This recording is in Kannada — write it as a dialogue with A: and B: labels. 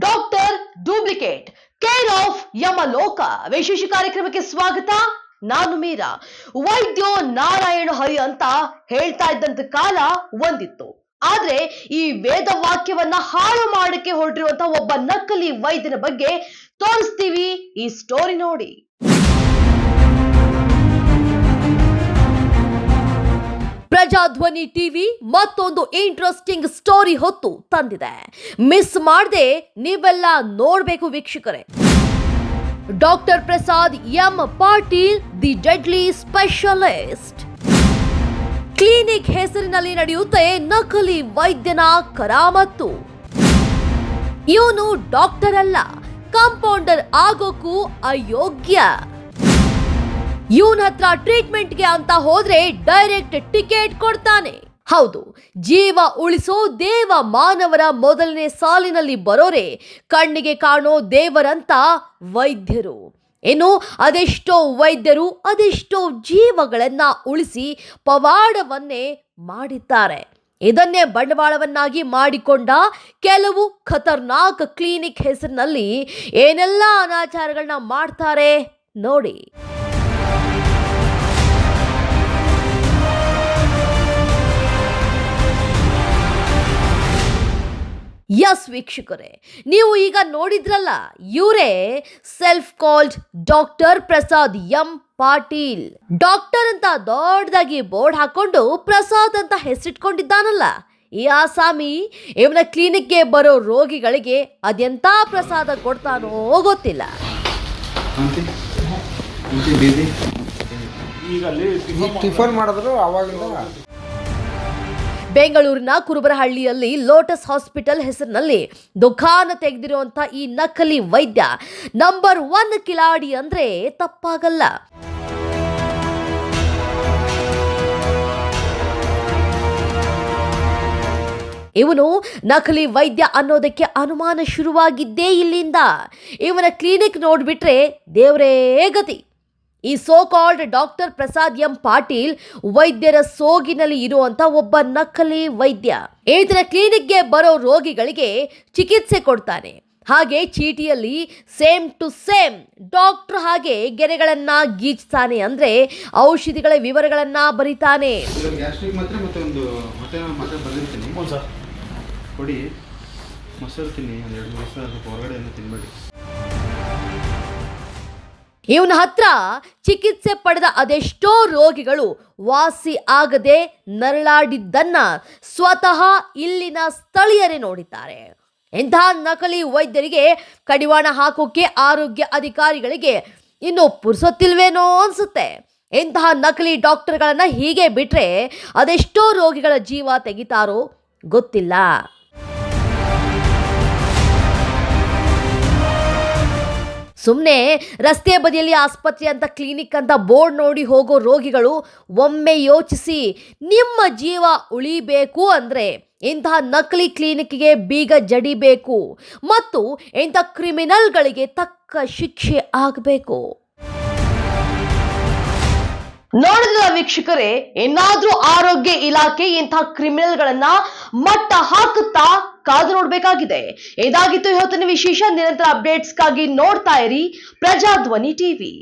A: ಡಾಕ್ಟರ್ ಡೂಪ್ಲಿಕೇಟ್ ಕೇರ್ ಆಫ್ ಯಮಲೋಕ ವಿಶೇಷ ಕಾರ್ಯಕ್ರಮಕ್ಕೆ ಸ್ವಾಗತ. ನಾನು ಮೀರಾ. ವೈದ್ಯೋ ನಾರಾಯಣ ಹರಿ ಅಂತ ಹೇಳ್ತಾ ಇದ್ದಂತ ಕಾಲ ಒಂದಿತ್ತು. ಆದ್ರೆ ಈ ವೇದ ವಾಕ್ಯವನ್ನ ಹಾಳು ಮಾಡಕ್ಕೆ ಹೊರಟಿರುವಂತಹ ಒಬ್ಬ ನಕಲಿ ವೈದ್ಯನ ಬಗ್ಗೆ ತೋರಿಸ್ತೀವಿ. ಈ ಸ್ಟೋರಿ ನೋಡಿ. ಪ್ರಜಾಧ್ವನಿ ಟಿವಿ ಮತ್ತೊಂದು ಇಂಟ್ರೆಸ್ಟಿಂಗ್ ಸ್ಟೋರಿ ಹೊತ್ತು ತಂದಿದೆ. ಮಿಸ್ ಮಾಡದೆ ನೀವೆಲ್ಲ ನೋಡ್ಬೇಕು ವೀಕ್ಷಕರೇ. Doctor Prasad M Patil the deadly specialist. Clinic ಹೆಸರಿನಲ್ಲಿ ನಡೆಯುತ್ತೆ ನಕಲಿ ವೈದ್ಯನ ಕರಾಮತ್ತು. ಇವನು ಡಾಕ್ಟರ್ ಅಲ್ಲ, ಕಾಂಪೌಂಡರ್ ಆಗೋಕ್ಕೂ ಅಯೋಗ್ಯ. ಇವನ ಹತ್ರ ಟ್ರೀಟ್ಮೆಂಟ್ಗೆ ಅಂತ ಹೋದ್ರೆ ಡೈರೆಕ್ಟ್ ಟಿಕೆಟ್ ಕೊಡ್ತಾನೆ. ಹೌದು, ಜೀವ ಉಳಿಸೋ ದೇವ ಮಾನವರ ಮೊದಲನೇ ಸಾಲಿನಲ್ಲಿ ಬರೋರೆ ಕಣ್ಣಿಗೆ ಕಾಣೋ ದೇವರಂತ ವೈದ್ಯರು. ಇನ್ನು ಅದೆಷ್ಟೋ ವೈದ್ಯರು ಅದೆಷ್ಟೋ ಜೀವಗಳನ್ನ ಉಳಿಸಿ ಪವಾಡವನ್ನೇ ಮಾಡಿದ್ದಾರೆ. ಇದನ್ನೇ ಬಂಡವಾಳವನ್ನಾಗಿ ಮಾಡಿಕೊಂಡ ಕೆಲವು ಖತರ್ನಾಕ್ ಕ್ಲಿನಿಕ್ ಹೆಸರಿನಲ್ಲಿ ಏನೆಲ್ಲ ಅನಾಚಾರಗಳನ್ನ ಮಾಡ್ತಾರೆ ನೋಡಿ. ಯಸ್ ವೀಕ್ಷಕರೇ, ನೀವು ಈಗ ನೋಡಿದ್ರಲ್ಲ, ಇವರೇ self called doctor Prasad M Patil. Doctor ಅಂತ ದೊಡ್ಡದಾಗಿ ಬೋರ್ಡ್ ಹಾಕೊಂಡು ಪ್ರಸಾದ್ ಅಂತ ಹೆಸರಿಟ್ಕೊಂಡಿದ್ದಾನಲ್ಲ, ಈ ಆಸಾಮಿ ಇವನ ಕ್ಲಿನಿಕ್ಗೆ ಬರೋ ರೋಗಿಗಳಿಗೆ ಅದೆಂತ ಪ್ರಸಾದ ಕೊಡ್ತಾನೋ ಗೊತ್ತಿಲ್ಲ. ಬೆಂಗಳೂರಿನ ಕುರುಬರಹಳ್ಳಿಯಲ್ಲಿ ಲೋಟಸ್ ಹಾಸ್ಪಿಟಲ್ ಹೆಸರಿನಲ್ಲಿ ದುಕಾನ ತೆಗೆದಿರುವಂತ ಈ ನಕಲಿ ವೈದ್ಯ ನಂಬರ್ 1 ಕಿಲಾಡಿ ಅಂದ್ರೆ ತಪ್ಪಾಗಲ್ಲ. ಇವನು ನಕಲಿ ವೈದ್ಯ ಅನ್ನೋದಕ್ಕೆ ಅನುಮಾನ ಶುರುವಾಗಿದ್ದೇ ಇಲ್ಲಿಂದ. ಇವನ ಕ್ಲಿನಿಕ್ ನೋಡ್ಬಿಟ್ರೆ ದೇವರೇ ಗತಿ. ಈ so called doctor Prasad M Patil ವೈದ್ಯರ ಸೋಗಿನಲ್ಲಿ ಇರುವಂತ ಒಬ್ಬ ನಕಲಿ ವೈದ್ಯ. ಈತನ ಕ್ಲಿನಿಕ್ಗೆ ಬರೋ ರೋಗಿಗಳಿಗೆ ಚಿಕಿತ್ಸೆ ಕೊಡ್ತಾನೆ. ಹಾಗೆ ಚೀಟಿಯಲ್ಲಿ ಸೇಮ್ ಟು ಸೇಮ್ ಡಾಕ್ಟರ್ ಹಾಗೆ ಗೆರೆಗಳನ್ನ ಗೀಚ್ತಾನೆ. ಅಂದ್ರೆ ಔಷಧಿಗಳ ವಿವರಗಳನ್ನ ಬರೀತಾನೆ. ಇವನ ಹತ್ರ ಚಿಕಿತ್ಸೆ ಪಡೆದ ಅದೆಷ್ಟೋ ರೋಗಿಗಳು ವಾಸಿ ಆಗದೆ ನರಳಾಡಿದ್ದನ್ನ ಸ್ವತಃ ಇಲ್ಲಿನ ಸ್ಥಳೀಯರೇ ನೋಡಿದ್ದಾರೆ. ಇಂತಹ ನಕಲಿ ವೈದ್ಯರಿಗೆ ಕಡಿವಾಣ ಹಾಕೋಕೆ ಆರೋಗ್ಯ ಅಧಿಕಾರಿಗಳಿಗೆ ಇನ್ನು ಪುರ್ಸೊತ್ತಿಲ್ವೇನೋ ಅನ್ಸುತ್ತೆ. ಇಂತಹ ನಕಲಿ ಡಾಕ್ಟರ್ಗಳನ್ನ ಹೀಗೆ ಬಿಟ್ರೆ ಅದೆಷ್ಟೋ ರೋಗಿಗಳ ಜೀವ ತೆಗಿತಾರೋ ಗೊತ್ತಿಲ್ಲ. ಸುಮ್ಮನೆ ರಸ್ತೆ ಬದಿಯಲ್ಲಿ ಆಸ್ಪತ್ರೆ ಅಂತ ಕ್ಲಿನಿಕ್ ಅಂತ ಬೋರ್ಡ್ ನೋಡಿ ಹೋಗೋ ರೋಗಿಗಳು ಒಮ್ಮೆ ಯೋಚಿಸಿ, ನಿಮ್ಮ ಜೀವ ಉಳಿಬೇಕು ಅಂದರೆ ಇಂತಹ ನಕಲಿ ಕ್ಲಿನಿಕ್ಗೆ ಬೀಗ ಜಡಿಬೇಕು ಮತ್ತು ಇಂಥ ಕ್ರಿಮಿನಲ್ಗಳಿಗೆ ತಕ್ಕ ಶಿಕ್ಷೆ ಆಗಬೇಕು. ನೋಡಿದ್ರ ವೀಕ್ಷಕರೇ, ಏನಾದ್ರೂ ಆರೋಗ್ಯ ಇಲಾಖೆ ಇಂತಹ ಕ್ರಿಮಿನಲ್ಗಳನ್ನ ಮಟ್ಟ ಹಾಕುತ್ತಾ ಕಾದು ನೋಡ್ಬೇಕಾಗಿದೆ. ಇದಾಗಿತ್ತು ಇವತ್ತಿನ ವಿಶೇಷ. ನಿರಂತರ ಅಪ್ಡೇಟ್ಸ್ಗಾಗಿ ನೋಡ್ತಾ ಇರಿ ಪ್ರಜಾಧ್ವನಿ ಟಿವಿ.